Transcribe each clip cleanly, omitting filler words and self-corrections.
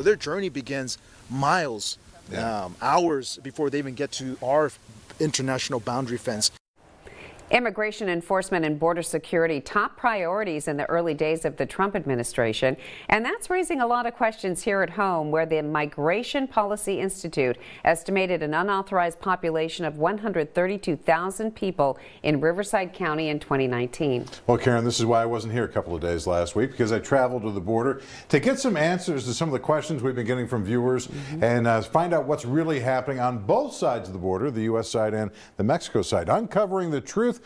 their journey begins miles, hours before they even get to our international boundary fence. Immigration enforcement and border security, top priorities in the early days of the Trump administration. And that's raising a lot of questions here at home, where the Migration Policy Institute estimated an unauthorized population of 132,000 people in Riverside County in 2019. Well, Karen, this is why I wasn't here a couple of days last week, because I traveled to the border to get some answers to some of the questions we've been getting from viewers and find out what's really happening on both sides of the border, the U.S. side and the Mexico side. Uncovering the truth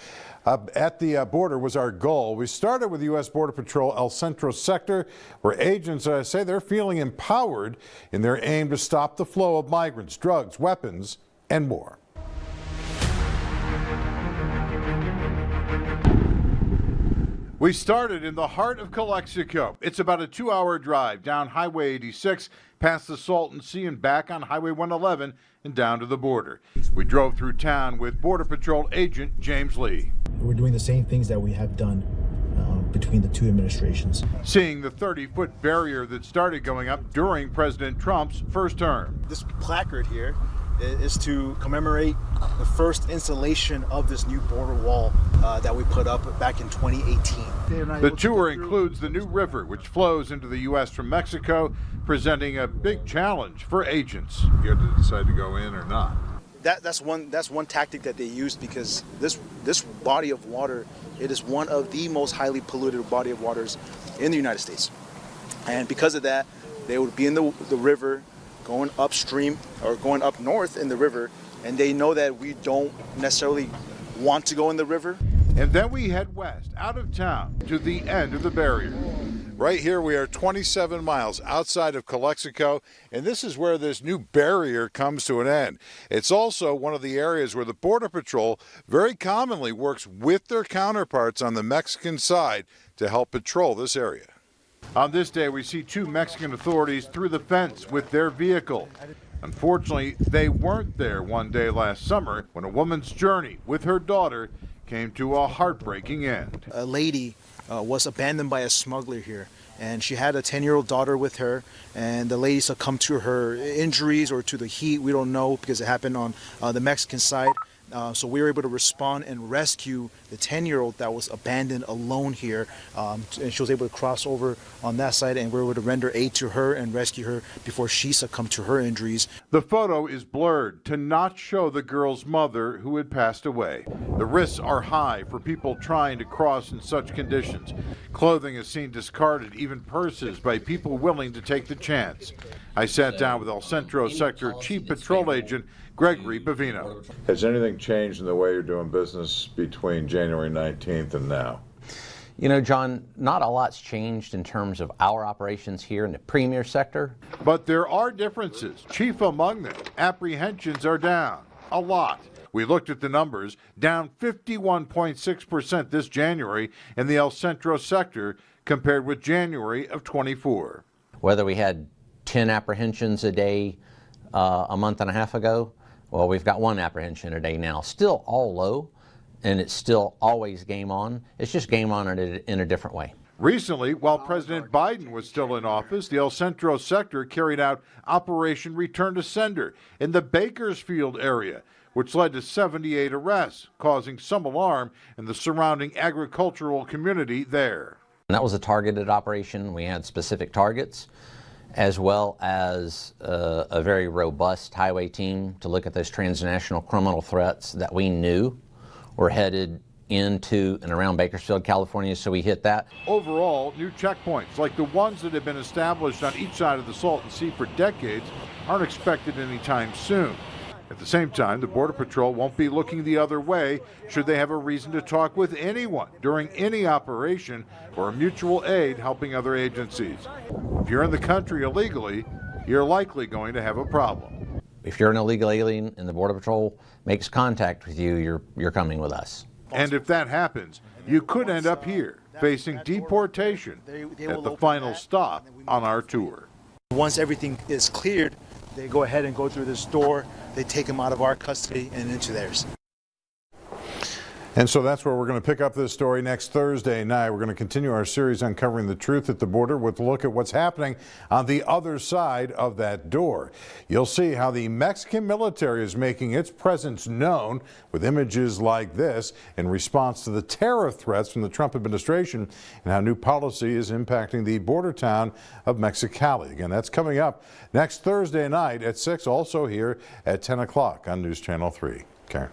at the border was our goal. We started with U.S. Border Patrol El Centro sector, where agents say they're feeling empowered in their aim to stop the flow of migrants, drugs, weapons, and more. We started in the heart of Calexico. It's about a 2-hour drive down Highway 86, past the Salton Sea and back on Highway 111 and down to the border. We drove through town with Border Patrol agent James Lee. We're doing the same things that we have done between the two administrations. Seeing the 30-foot barrier that started going up during President Trump's first term. This placard here is to commemorate the first installation of this new border wall that we put up back in 2018. The tour includes the new river, which flows into the U.S. from Mexico, presenting a big challenge for agents. You have to decide to go in or not. That's one tactic that they used, because this body of water, it is one of the most highly polluted body of waters in the United States. And because of that, they would be in the river, going upstream or going up north in the river, and they know that we don't necessarily want to go in the river. And then we head west, out of town, to the end of the barrier. Right here we are 27 miles outside of Calexico, and this is where this new barrier comes to an end. It's also one of the areas where the Border Patrol very commonly works with their counterparts on the Mexican side to help patrol this area. On this day, we see two Mexican authorities through the fence with their vehicle. Unfortunately, they weren't there one day last summer when a woman's journey with her daughter came to a heartbreaking end. A lady was abandoned by a smuggler here, and she had a 10-year-old daughter with her, and the lady succumbed to her injuries or to the heat. We don't know, because it happened on the Mexican side. So we were able to respond and rescue the 10-year-old that was abandoned alone here, and she was able to cross over on that side, and we were able to render aid to her and rescue her before she succumbed to her injuries. The photo is blurred to not show the girl's mother, who had passed away. The risks are high for people trying to cross in such conditions. Clothing is seen discarded, even purses, by people willing to take the chance. I sat down with El Centro Sector Chief Patrol Agent Gregory Bavino. Has anything changed in the way you're doing business between January 19th and now? You know, John, not a lot's changed in terms of our operations here in the premier sector. But there are differences. Chief among them, apprehensions are down. A lot. We looked at the numbers, down 51.6% this January in the El Centro sector compared with January of 24. Whether we had 10 apprehensions a day a month and a half ago, well, we've got 1 apprehension a day now. Still all low, and it's still always game on. It's just game on in a different way. Recently, while President Biden was still in office, the El Centro sector carried out Operation Return to Sender in the Bakersfield area, which led to 78 arrests, causing some alarm in the surrounding agricultural community there. And that was a targeted operation. We had specific targets, as well as a very robust highway team to look at those transnational criminal threats that we knew were headed into and around Bakersfield, California, so we hit that. Overall, new checkpoints like the ones that have been established on each side of the Salton Sea for decades aren't expected anytime soon. At the same time, the Border Patrol won't be looking the other way should they have a reason to talk with anyone during any operation or a mutual aid helping other agencies. If you're in the country illegally, you're likely going to have a problem. If you're an illegal alien and the Border Patrol makes contact with you, you're coming with us. And if that happens, you could end up here, facing deportation at the final stop on our tour. Once everything is cleared, they go ahead and go through this door. They take them out of our custody and into theirs. And so that's where we're going to pick up this story next Thursday night. We're going to continue our series uncovering the truth at the border with a look at what's happening on the other side of that door. You'll see how the Mexican military is making its presence known with images like this in response to the terror threats from the Trump administration, and how new policy is impacting the border town of Mexicali. Again, that's coming up next Thursday night at 6, also here at 10 o'clock on News Channel 3. Karen.